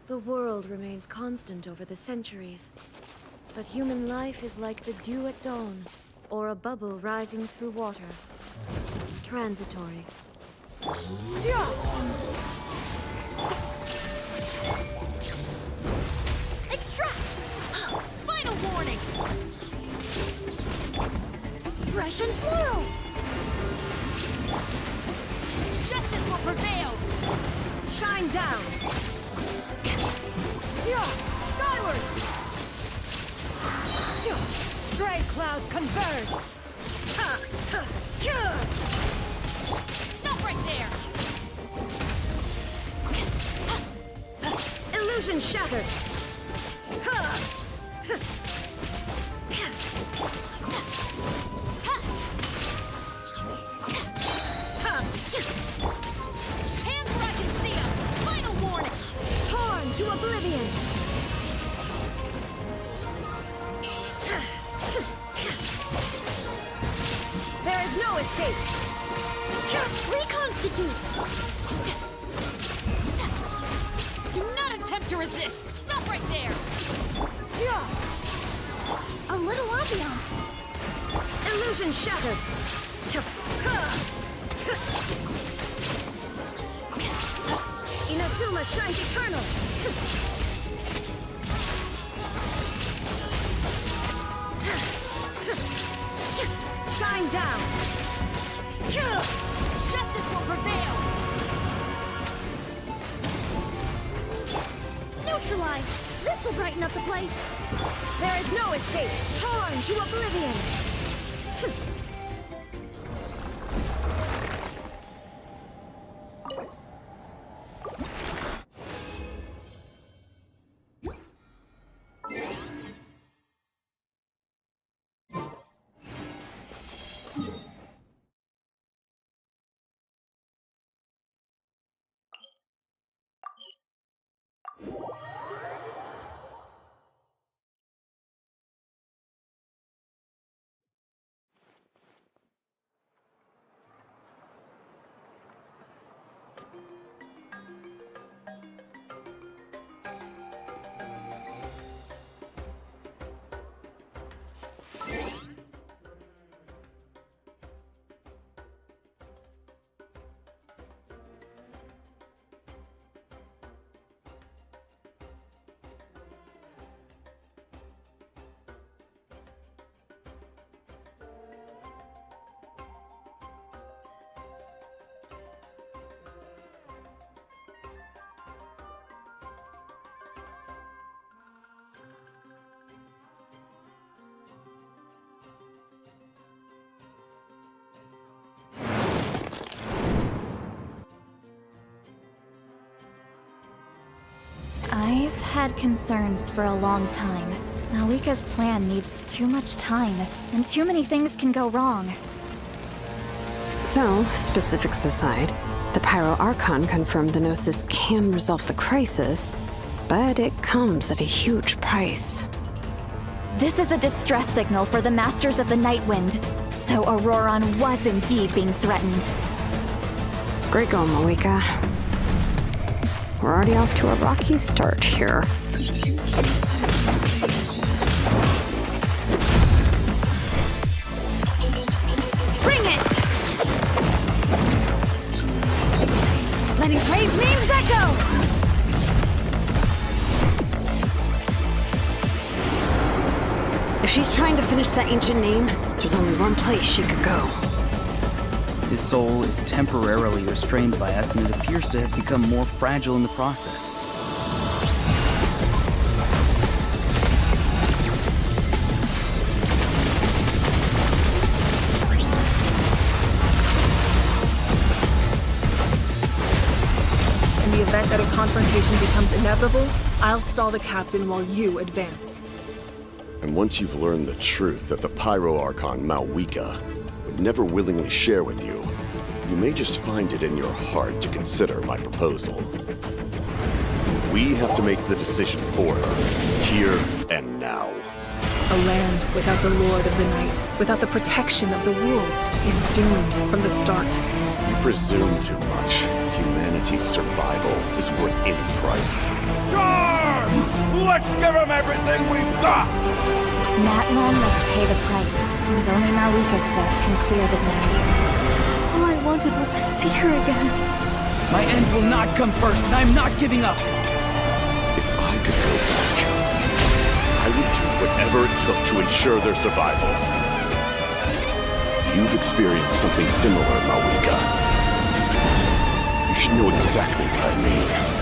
The world remains constant over the centuries, but human life is like the dew at dawn, or a bubble rising through water. Transitory. Extract! Final warning! Fresh and floral! Justice will prevail! Shine down! Skyward! Stray clouds converge! Stop right there! Illusion shattered! Hands where I can see 'em! Final warning! Torn to oblivion! There is no escape! Reconstitute! Do not attempt to resist! Stop right there! A little ambiance! Illusion shattered! Inazuma shines eternal! Shine down! Justice will prevail! Neutralize! This will brighten up the place! There is no escape! Torn to oblivion! I've had concerns for a long time. Malika's plan needs too much time, and too many things can go wrong. So, specifics aside, the Pyro Archon confirmed the Gnosis can resolve the crisis, but it comes at a huge price. This is a distress signal for the Masters of the Nightwind, so Auroron was indeed being threatened. Great going, Malika. We're already off to a rocky start here. Bring it! Letting brave names echo! If she's trying to finish that ancient name, there's only one place she could go. His soul is temporarily restrained by us, and it appears to have become more fragile in the process. In the event that a confrontation becomes inevitable, I'll stall the captain while you advance. And once you've learned the truth that the Pyro Archon Malwika would never willingly share with you, you may just find it in your heart to consider my proposal. We have to make the decision for her, here and now. A land without the Lord of the Night, without the protection of the wolves, is doomed from the start. You presume too much. Humanity's survival is worth any price. Charge! Let's give them everything we've got! Natlan must pay the price, and only Marika's death can clear the debt. All I wanted was to see her again. My end will not come first, and I'm not giving up. If I could go back, I would do whatever it took to ensure their survival. You've experienced something similar, Malika. You should know exactly what I mean.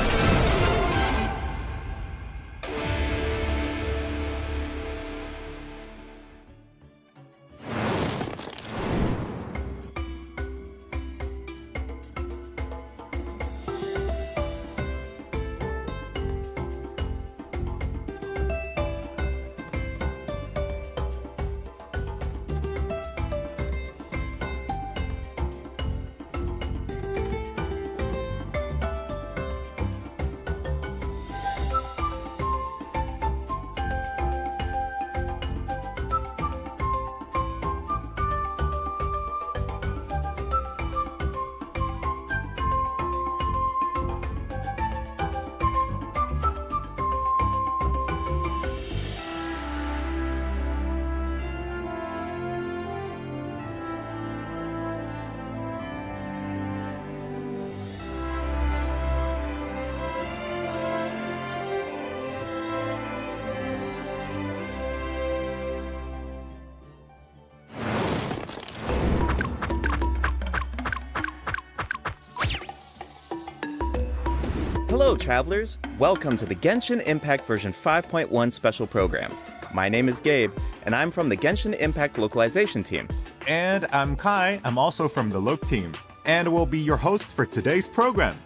Hello, travelers! Welcome to the Genshin Impact version 5.1 special program. My name is Gabe, and I'm from the Genshin Impact localization team. And I'm Kai, I'm also from the Loc team, and will be your host for today's program.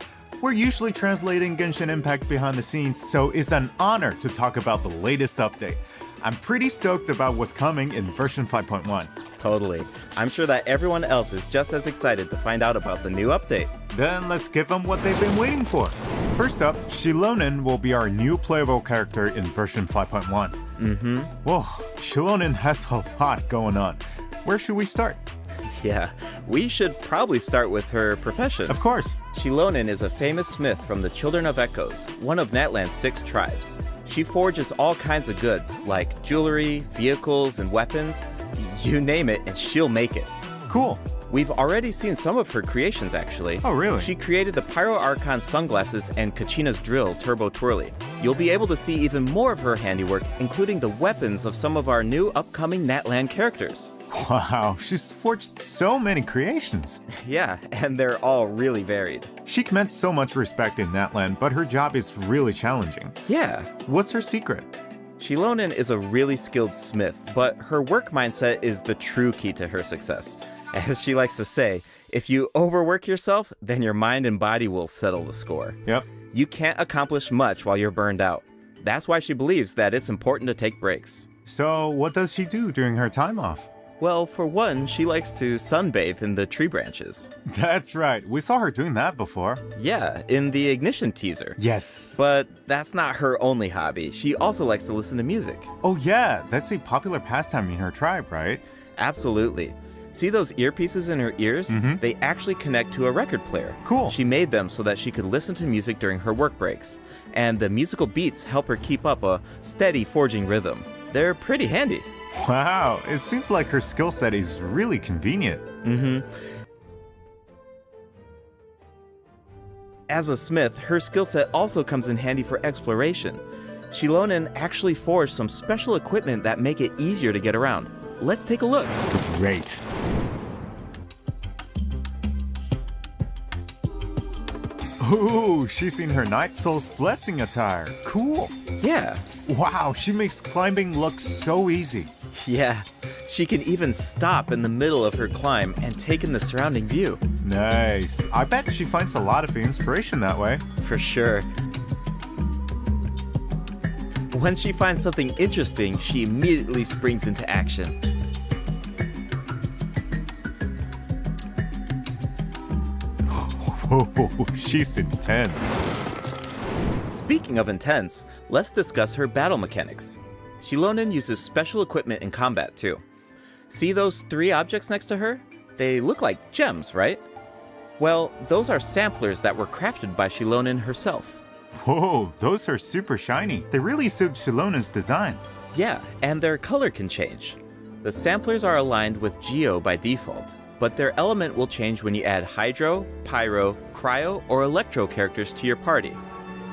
We're usually translating Genshin Impact behind the scenes, so it's an honor to talk about the latest update. I'm pretty stoked about what's coming in version 5.1. Totally. I'm sure that everyone else is just as excited to find out about the new update. Then let's give them what they've been waiting for. First up, Shilonen will be our new playable character in version 5.1. Whoa, Shilonen has a lot going on. Where should we start? Yeah, we should probably start with her profession. Of course. Shilonen is a famous smith from the Children of Echoes, one of Natlan's 6 tribes. She forges all kinds of goods, like jewelry, vehicles, and weapons. You name it, and she'll make it. Cool. We've already seen some of her creations, actually. Oh, really? She created the Pyro Archon sunglasses and Kachina's drill, Turbo Twirly. You'll be able to see even more of her handiwork, including the weapons of some of our new upcoming Natlan characters. Wow, she's forged so many creations. Yeah, and they're all really varied. She commands so much respect in Natlan, but her job is really challenging. Yeah. What's her secret? Shilonen is a really skilled smith, but her work mindset is the true key to her success. As she likes to say, if you overwork yourself, then your mind and body will settle the score. Yep. You can't accomplish much while you're burned out. That's why she believes that it's important to take breaks. So what does she do during her time off? Well, for one, she likes to sunbathe in the tree branches. That's right. We saw her doing that before. Yeah, in the Ignition teaser. Yes. But that's not her only hobby. She also likes to listen to music. Oh yeah, that's a popular pastime in her tribe, right? Absolutely. See those earpieces in her ears? They actually connect to a record player. Cool. She made them so that she could listen to music during her work breaks. And the musical beats help her keep up a steady forging rhythm. They're pretty handy. Wow, it seems like her skill set is really convenient. As a smith, her skill set also comes in handy for exploration. Shilonen actually forged some special equipment that make it easier to get around. Let's take a look. Great. Ooh, she's in her Night Soul's Blessing attire. Cool. Yeah. Wow, she makes climbing look so easy. Yeah. She can even stop in the middle of her climb and take in the surrounding view. Nice. I bet she finds a lot of inspiration that way. For sure. When she finds something interesting, she immediately springs into action. Oh, she's intense. Speaking of intense, let's discuss her battle mechanics. Shilonen uses special equipment in combat too. See those 3 objects next to her? They look like gems, right? Well, those are samplers that were crafted by Shilonen herself. Whoa, those are super shiny. They really suit Shilonen's design. Yeah, and their color can change. The samplers are aligned with Geo by default, but their element will change when you add Hydro, Pyro, Cryo, or Electro characters to your party.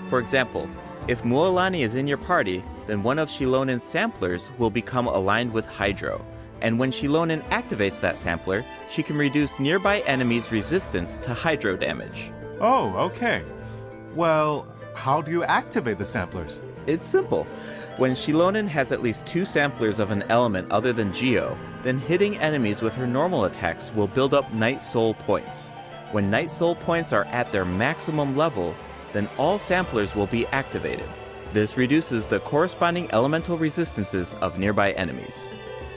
For example, if Mualani is in your party, then one of Shilonen's samplers will become aligned with Hydro, and when Shilonen activates that sampler, she can reduce nearby enemies' resistance to Hydro damage. Oh, okay. Well, how do you activate the samplers? It's simple. When Shilonen has at least 2 samplers of an element other than Geo, then hitting enemies with her normal attacks will build up Night Soul points. When Night Soul points are at their maximum level, then all samplers will be activated. This reduces the corresponding elemental resistances of nearby enemies.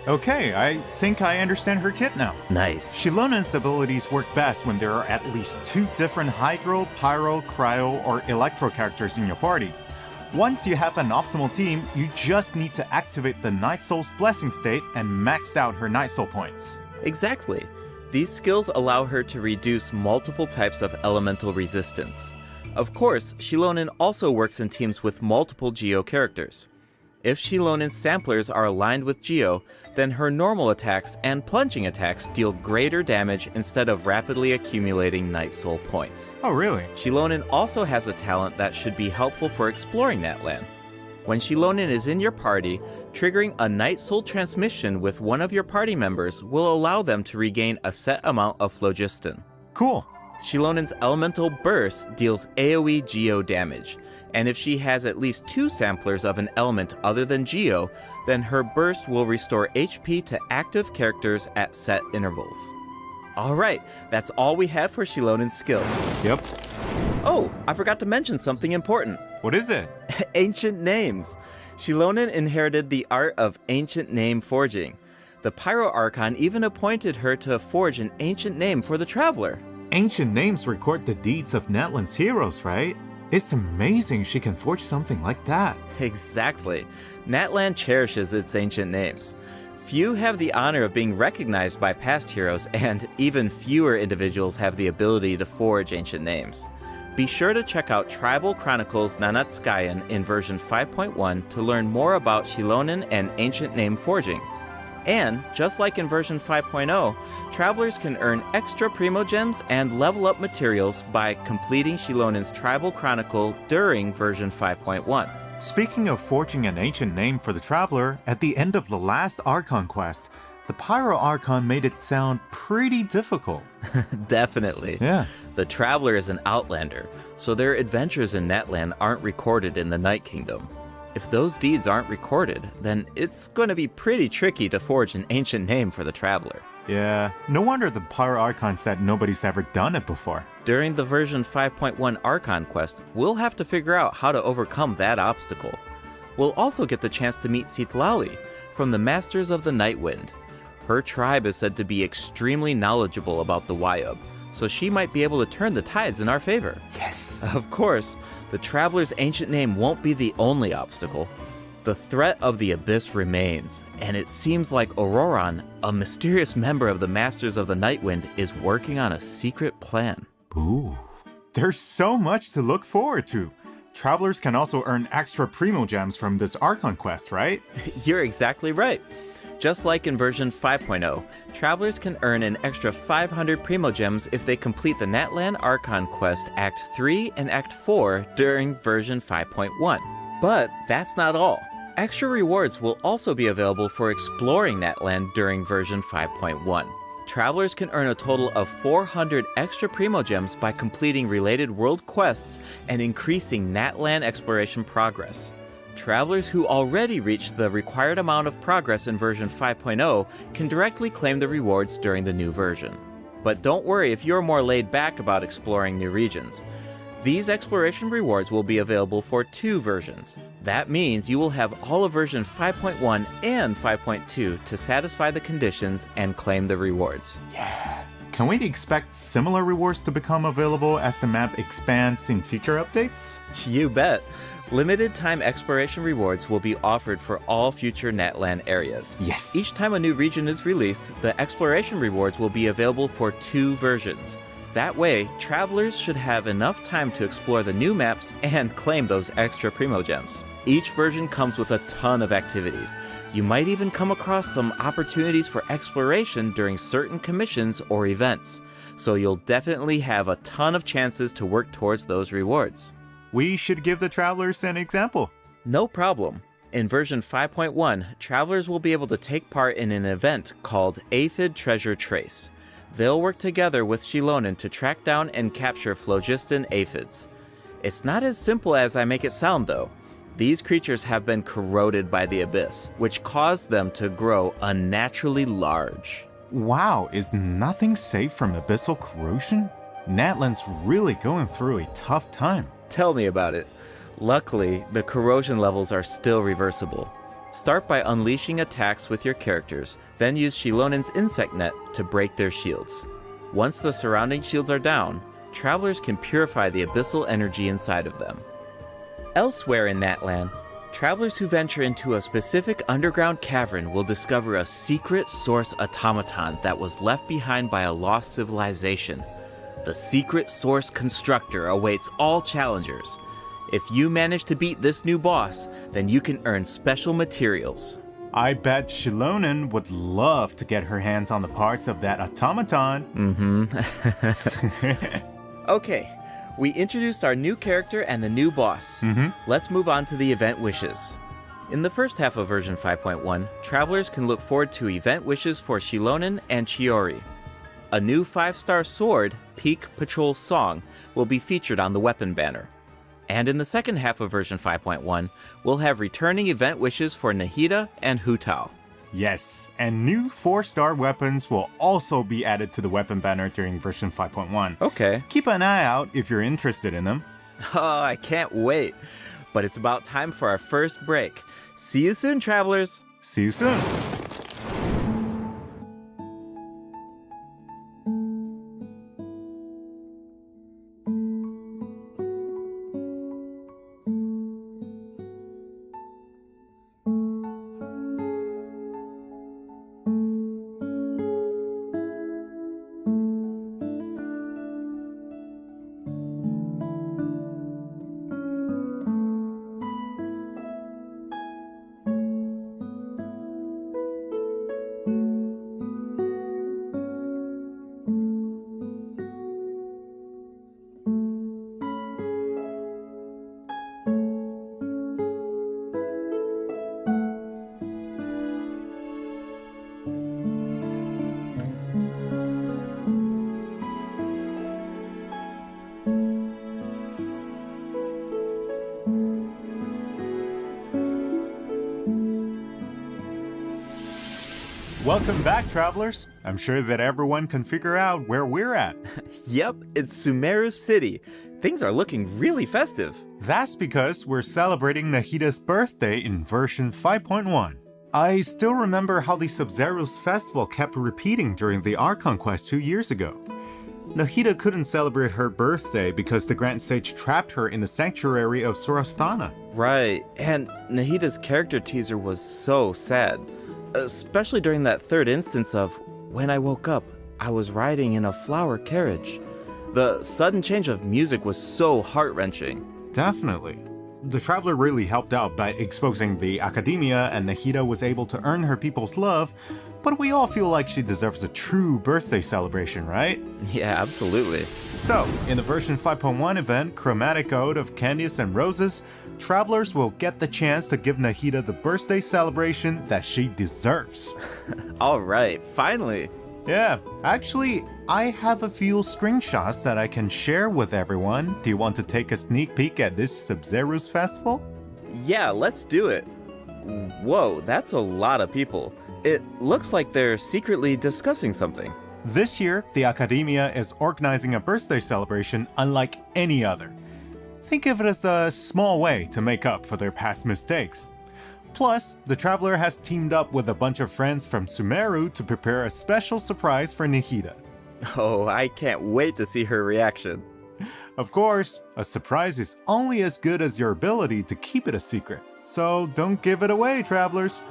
Okay, I think I understand her kit now. Nice. Shilonen's abilities work best when there are at least 2 different Hydro, Pyro, Cryo, or Electro characters in your party. Once you have an optimal team, you just need to activate the Night Soul's Blessing state and max out her Night Soul points. Exactly. These skills allow her to reduce multiple types of elemental resistance. Of course, Shilonen also works in teams with multiple Geo characters. If Shilonen's samplers are aligned with Geo, then her normal attacks and plunging attacks deal greater damage instead of rapidly accumulating Night Soul points. Oh, really? Shilonen also has a talent that should be helpful for exploring Natlan. When Shilonen is in your party, triggering a Night Soul transmission with one of your party members will allow them to regain a set amount of phlogiston. Cool. Shilonen's elemental burst deals AoE Geo damage, and if she has at least 2 samplers of an element other than Geo, then her burst will restore HP to active characters at set intervals. Alright, that's all we have for Shilonen's skills. Yep. Oh, I forgot to mention something important. What is it? Ancient names. Shilonen inherited the art of ancient name forging. The Pyro Archon even appointed her to forge an ancient name for the Traveler. Ancient names record the deeds of Natlan's heroes, right? It's amazing she can forge something like that. Exactly. Natlan cherishes its ancient names. Few have the honor of being recognized by past heroes, and even fewer individuals have the ability to forge ancient names. Be sure to check out Tribal Chronicles Nanatskayan in version 5.1 to learn more about Shilonen and ancient name forging. And, just like in version 5.0, travelers can earn extra Primo Gems and level up materials by completing Shilonen's Tribal Chronicle during version 5.1. Speaking of forging an ancient name for the Traveler, at the end of the last Archon quest, the Pyro Archon made it sound pretty difficult. Definitely. Yeah. The Traveler is an Outlander, so their adventures in Natlan aren't recorded in the Night Kingdom. If those deeds aren't recorded, then it's going to be pretty tricky to forge an ancient name for the Traveler. Yeah, no wonder the Pyro Archon said nobody's ever done it before. During the version 5.1 Archon quest, we'll have to figure out how to overcome that obstacle. We'll also get the chance to meet Sitlali from the Masters of the Nightwind. Her tribe is said to be extremely knowledgeable about the Wayub, so she might be able to turn the tides in our favor. Yes! Of course, the Traveler's ancient name won't be the only obstacle. The threat of the Abyss remains, and it seems like Auroran, a mysterious member of the Masters of the Nightwind, is working on a secret plan. Ooh, there's so much to look forward to. Travelers can also earn extra Primo Gems from this Archon quest, right? You're exactly right. Just like in version 5.0, travelers can earn an extra 500 Primo Gems if they complete the Natlan Archon quest Act 3 and Act 4 during version 5.1. But that's not all. Extra rewards will also be available for exploring Natlan during version 5.1. Travelers can earn a total of 400 extra Primo Gems by completing related world quests and increasing Natlan exploration progress. Travelers who already reached the required amount of progress in version 5.0 can directly claim the rewards during the new version. But don't worry if you're more laid back about exploring new regions. These exploration rewards will be available for 2 versions. That means you will have all of version 5.1 and 5.2 to satisfy the conditions and claim the rewards. Yeah. Can we expect similar rewards to become available as the map expands in future updates? You bet. Limited time exploration rewards will be offered for all future Natlan areas. Yes. Each time a new region is released, the exploration rewards will be available for 2 versions. That way, travelers should have enough time to explore the new maps and claim those extra Primo Gems. Each version comes with a ton of activities. You might even come across some opportunities for exploration during certain commissions or events. So you'll definitely have a ton of chances to work towards those rewards. We should give the travelers an example. No problem. In version 5.1, travelers will be able to take part in an event called Aphid Treasure Trace. They'll work together with Shilonen to track down and capture phlogiston aphids. It's not as simple as I make it sound though. These creatures have been corroded by the abyss, which caused them to grow unnaturally large. Wow, is nothing safe from abyssal corrosion? Natlan's really going through a tough time. Tell me about it. Luckily, the corrosion levels are still reversible. Start by unleashing attacks with your characters, then use Shilonen's insect net to break their shields. Once the surrounding shields are down, travelers can purify the abyssal energy inside of them. Elsewhere in Natlan, travelers who venture into a specific underground cavern will discover a secret source automaton that was left behind by a lost civilization. The secret source constructor awaits all challengers. If you manage to beat this new boss, then you can earn special materials. I bet Shilonen would love to get her hands on the parts of that automaton. Okay, we introduced our new character and the new boss. Let's move on to the event wishes. In the first half of version 5.1, travelers can look forward to event wishes for Shilonen and Chiori. A new 5-star sword, Peak Patrol Song, will be featured on the weapon banner. And in the second half of version 5.1, we'll have returning event wishes for Nahida and Hutao. Yes, and new 4-star weapons will also be added to the weapon banner during version 5.1. Okay. Keep an eye out if you're interested in them. Oh, I can't wait. But it's about time for our first break. See you soon, travelers. See you soon. Welcome back, travelers. I'm sure that everyone can figure out where we're at. Yep, it's Sumeru City. Things are looking really festive. That's because we're celebrating Nahida's birthday in version 5.1. I still remember how the Sub-Zero's festival kept repeating during the Archon quest 2 years ago. Nahida couldn't celebrate her birthday because the Grand Sage trapped her in the sanctuary of Sorastana. Right, and Nahida's character teaser was so sad. Especially during that third instance of, when I woke up, I was riding in a flower carriage. The sudden change of music was so heart-wrenching. Definitely. The Traveler really helped out by exposing the Academia, and Nahida was able to earn her people's love, but we all feel like she deserves a true birthday celebration, right? Yeah, absolutely. So, in the version 5.1 event, Chromatic Ode of Candies and Roses, travelers will get the chance to give Nahida the birthday celebration that she deserves. Alright, finally! Yeah, actually, I have a few screenshots that I can share with everyone. Do you want to take a sneak peek at this Sub-Zero's festival? Yeah, let's do it. Whoa, that's a lot of people. It looks like they're secretly discussing something. This year, the Academia is organizing a birthday celebration unlike any other. Think of it as a small way to make up for their past mistakes. Plus, the Traveler has teamed up with a bunch of friends from Sumeru to prepare a special surprise for Nahida. Oh, I can't wait to see her reaction. Of course, a surprise is only as good as your ability to keep it a secret, so don't give it away, travelers.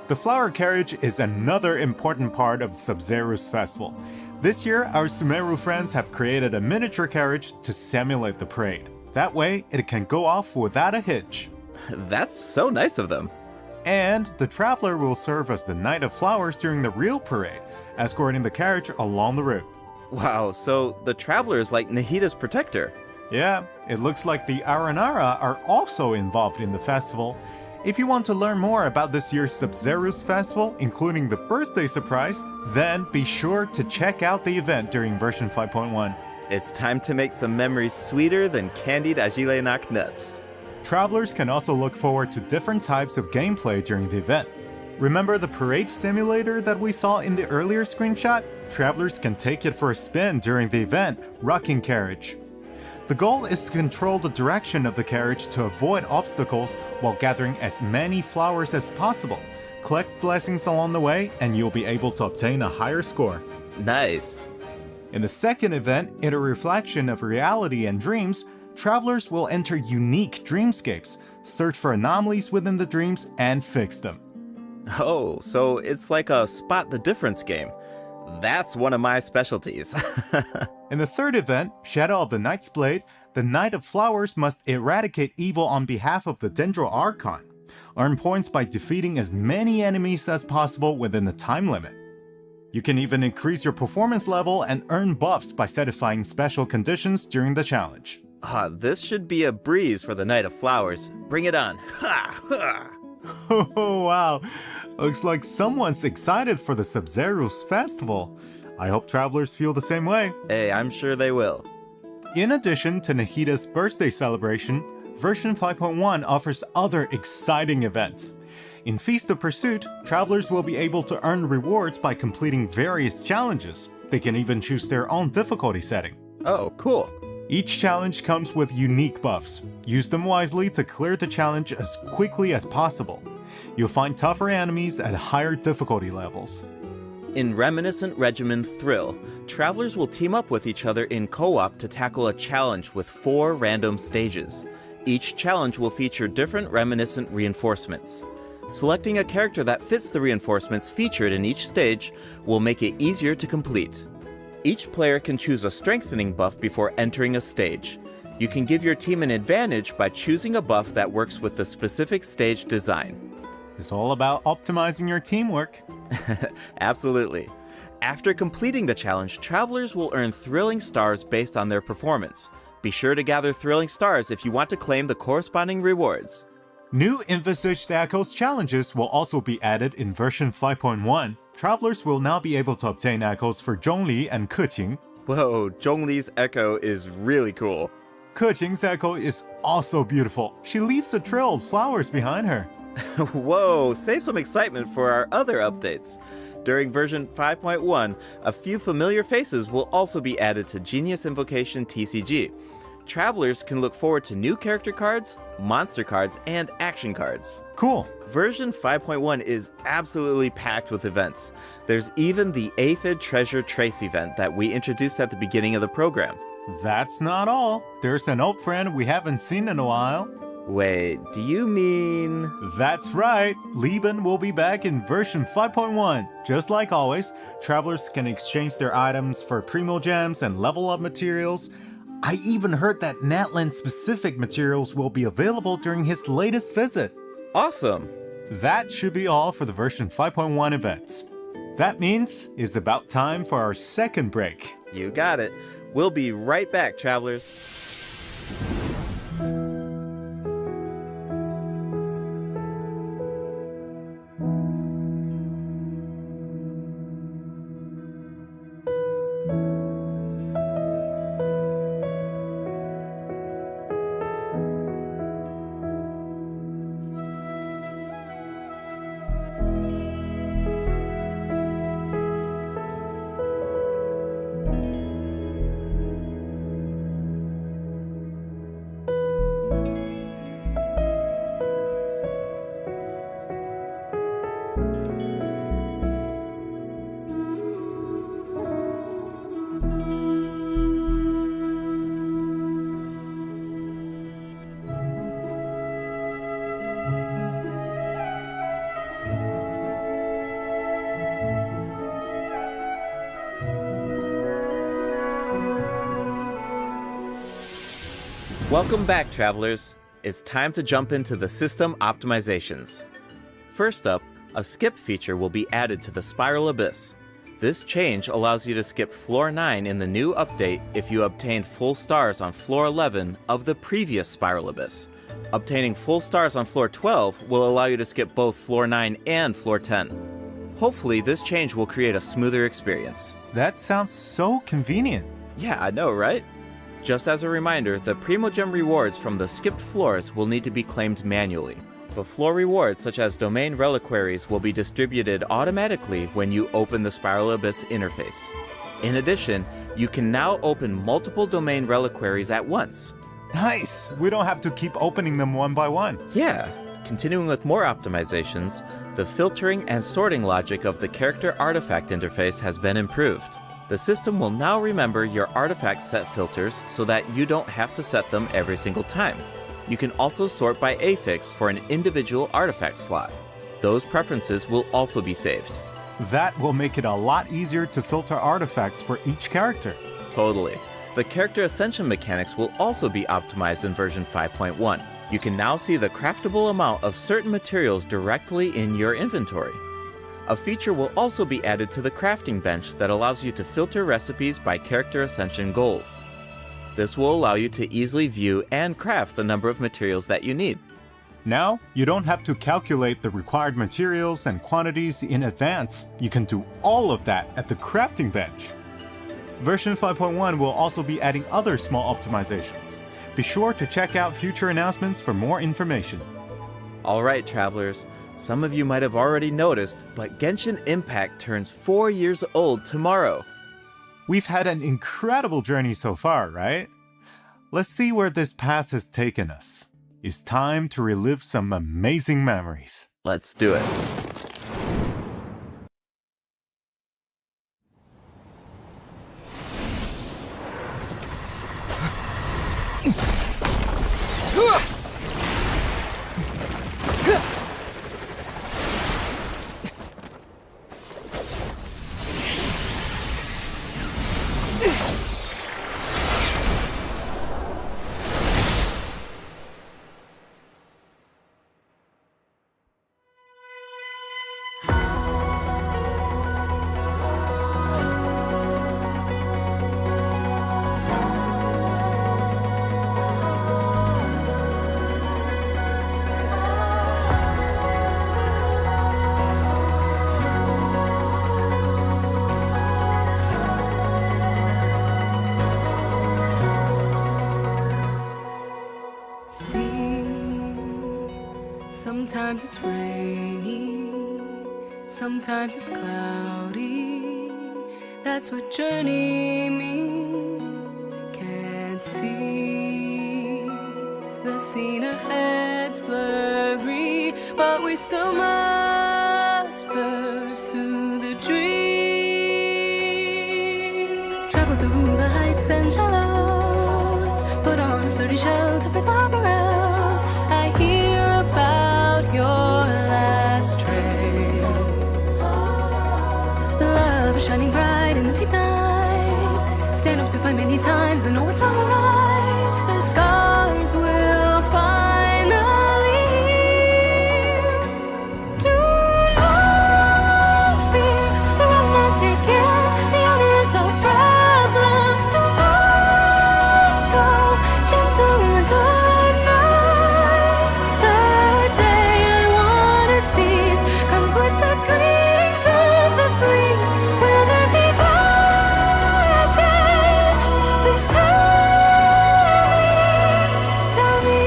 The flower carriage is another important part of Sub-Zero's festival. This year, our Sumeru friends have created a miniature carriage to simulate the parade. That way, it can go off without a hitch. That's so nice of them. And the traveler will serve as the Knight of Flowers during the real parade, escorting the carriage along the route. Wow, so the traveler is like Nahida's protector. Yeah, it looks like the Aranara are also involved in the festival. If you want to learn more about this year's Sub-Zero's festival, including the birthday surprise, then be sure to check out the event during version 5.1. It's time to make some memories sweeter than candied Ajilenak nuts. Travelers can also look forward to different types of gameplay during the event. Remember the parade simulator that we saw in the earlier screenshot? Travelers can take it for a spin during the event, Rocking Carriage. The goal is to control the direction of the carriage to avoid obstacles while gathering as many flowers as possible. Collect blessings along the way and you'll be able to obtain a higher score. Nice. In the second event, in a reflection of reality and dreams, travelers will enter unique dreamscapes, search for anomalies within the dreams, and fix them. Oh, so it's like a spot the difference game. That's one of my specialties. In the third event, Shadow of the Knight's Blade, the Knight of Flowers must eradicate evil on behalf of the Dendro Archon. Earn points by defeating as many enemies as possible within the time limit. You can even increase your performance level and earn buffs by satisfying special conditions during the challenge. This should be a breeze for the Knight of Flowers. Bring it on. Ha! Ha! Oh, wow. Looks like someone's excited for the Sub-Zero's festival. I hope travelers feel the same way. Hey, I'm sure they will. In addition to Nahida's birthday celebration, version 5.1 offers other exciting events. In Feast of Pursuit, travelers will be able to earn rewards by completing various challenges. They can even choose their own difficulty setting. Oh, cool. Each challenge comes with unique buffs. Use them wisely to clear the challenge as quickly as possible. You'll find tougher enemies at higher difficulty levels. In Reminiscent Regimen Thrill, travelers will team up with each other in co-op to tackle a challenge with 4 random stages. Each challenge will feature different reminiscent reinforcements. Selecting a character that fits the reinforcements featured in each stage will make it easier to complete. Each player can choose a strengthening buff before entering a stage. You can give your team an advantage by choosing a buff that works with the specific stage design. It's all about optimizing your teamwork. Absolutely. After completing the challenge, travelers will earn thrilling stars based on their performance. Be sure to gather thrilling stars if you want to claim the corresponding rewards. New Envisaged Echoes challenges will also be added in version 5.1. Travelers will now be able to obtain echoes for Zhongli and Keqing. Whoa, Zhongli's echo is really cool. Keqing's echo is also beautiful. She leaves a trail of flowers behind her. Whoa, save some excitement for our other updates. During version 5.1, a few familiar faces will also be added to Genius Invocation TCG. Travelers can look forward to new character cards, monster cards, and action cards. Cool. Version 5.1 is absolutely packed with events. There's even the Aphid Treasure Trace event that we introduced at the beginning of the program. That's not all. There's an old friend we haven't seen in a while. Wait, do you mean... That's right! Lieben will be back in version 5.1. Just like always, travelers can exchange their items for Primo Gems and level up materials. I even heard that Natlan-specific materials will be available during his latest visit. Awesome! That should be all for the version 5.1 events. That means it's about time for our second break. You got it. We'll be right back, travelers. Welcome back, travelers. It's time to jump into the system optimizations. First up, a skip feature will be added to the Spiral Abyss. This change allows you to skip floor 9 in the new update if you obtained full stars on floor 11 of the previous Spiral Abyss. Obtaining full stars on floor 12 will allow you to skip both floor 9 and floor 10. Hopefully, this change will create a smoother experience. That sounds so convenient. Yeah, I know, right? Just as a reminder, the Primogem rewards from the skipped floors will need to be claimed manually. But floor rewards such as domain reliquaries will be distributed automatically when you open the Spiral Abyss interface. In addition, you can now open multiple domain reliquaries at once. Nice! We don't have to keep opening them one by one. Yeah. Continuing with more optimizations, the filtering and sorting logic of the character artifact interface has been improved. The system will now remember your artifact set filters so that you don't have to set them every single time. You can also sort by affix for an individual artifact slot. Those preferences will also be saved. That will make it a lot easier to filter artifacts for each character. Totally. The character ascension mechanics will also be optimized in version 5.1. You can now see the craftable amount of certain materials directly in your inventory. A feature will also be added to the crafting bench that allows you to filter recipes by character ascension goals. This will allow you to easily view and craft the number of materials that you need. Now, you don't have to calculate the required materials and quantities in advance. You can do all of that at the crafting bench. Version 5.1 will also be adding other small optimizations. Be sure to check out future announcements for more information. Alright, travelers. Some of you might have already noticed, but Genshin Impact turns 4 years old tomorrow. We've had an incredible journey so far, right? Let's see where this path has taken us. It's time to relive some amazing memories. Let's do it. Sometimes it's rainy, sometimes it's cloudy. That's what journey means. Can't see the scene ahead's blurry, but we still must pursue the dream. Travel through the heights and shallows, put on a sturdy shell to face the perils. I hear about your last trace. Love is shining bright in the deep night. Stand up to fight many times and know what's wrong and right. The scars will finally heal. Do not fear, the road not taken, the outer is no problem. Do not go gentle and good night. The day I wanna seize comes with the greetings of the breeze. Will there be that day? Please tell me.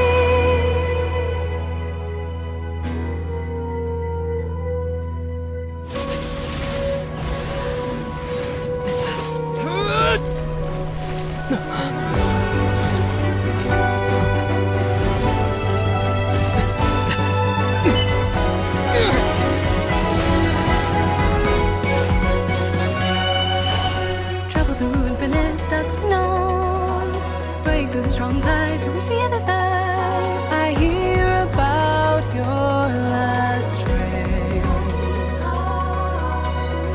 Travel through infinite dusks and dawns, break through the strong tide to reach the other side. I hear about your last trace.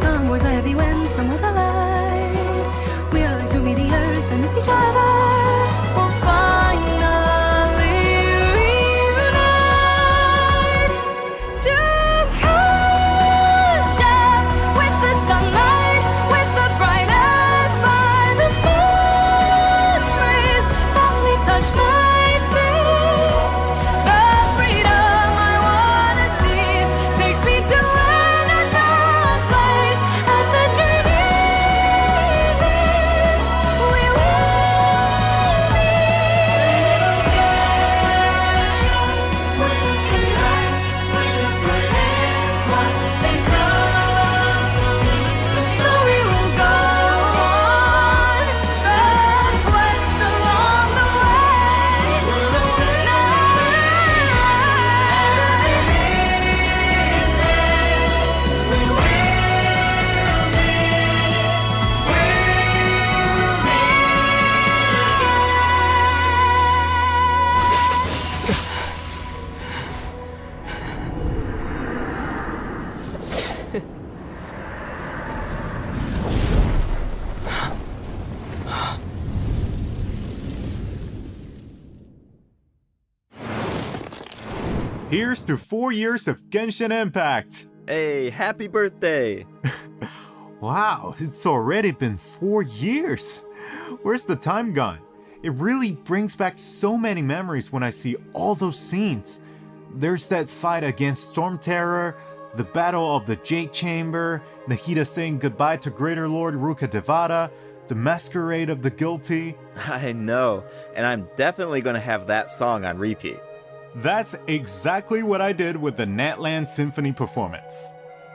Some words are heavy when some words are light. We are like two meteors that miss each other. We'll find Here's to 4 years of Genshin Impact! Hey, happy birthday! Wow, it's already been 4 years! Where's the time gone? It really brings back so many memories when I see all those scenes. There's that fight against Storm Terror, the Battle of the Jade Chamber, Nahida saying goodbye to Greater Lord Ruka Devada, the Masquerade of the Guilty. I know, and I'm definitely gonna have that song on repeat. That's exactly what I did with the Natland Symphony performance.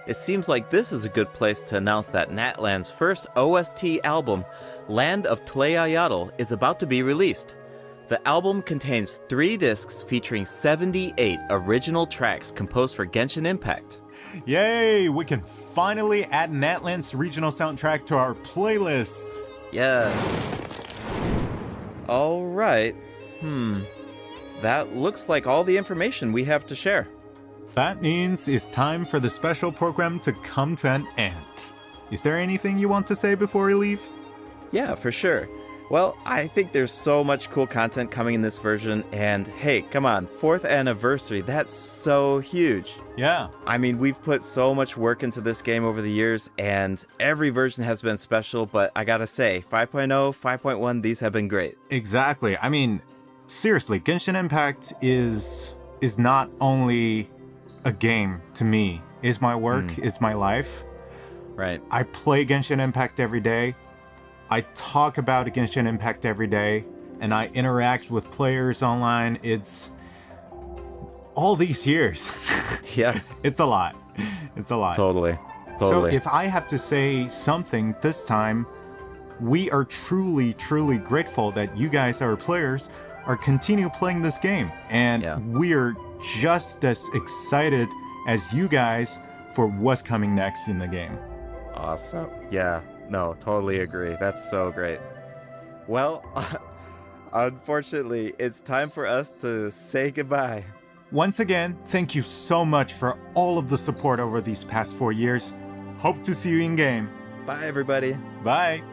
It seems like this is a good place to announce that Natland's first OST album, Land of Tleayatl, is about to be released. The album contains 3 discs featuring 78 original tracks composed for Genshin Impact. Yay! We can finally add Natland's regional soundtrack to our playlists! Yes. Alright. That looks like all the information we have to share. That means it's time for the special program to come to an end. Is there anything you want to say before we leave? Yeah, for sure. Well, I think there's so much cool content coming in this version, and hey, come on, 4th anniversary, that's so huge. Yeah. I mean, we've put so much work into this game over the years, and every version has been special, but I gotta say, 5.0, 5.1, these have been great. Exactly. I mean, seriously, Genshin Impact is not only a game to me. It's my work, it's my life. Right. I play Genshin Impact every day. I talk about Genshin Impact every day, and I interact with players online. It's all these years. Yeah. It's a lot. It's a lot. Totally. So if I have to say something this time, we are truly, truly grateful that you guys, our players, are continue playing this game. And we're just as excited as you guys for what's coming next in the game. Awesome. Yeah. No, totally agree. That's so great. Well, unfortunately, it's time for us to say goodbye. Once again, thank you so much for all of the support over these past 4 years. Hope to see you in game. Bye, everybody. Bye.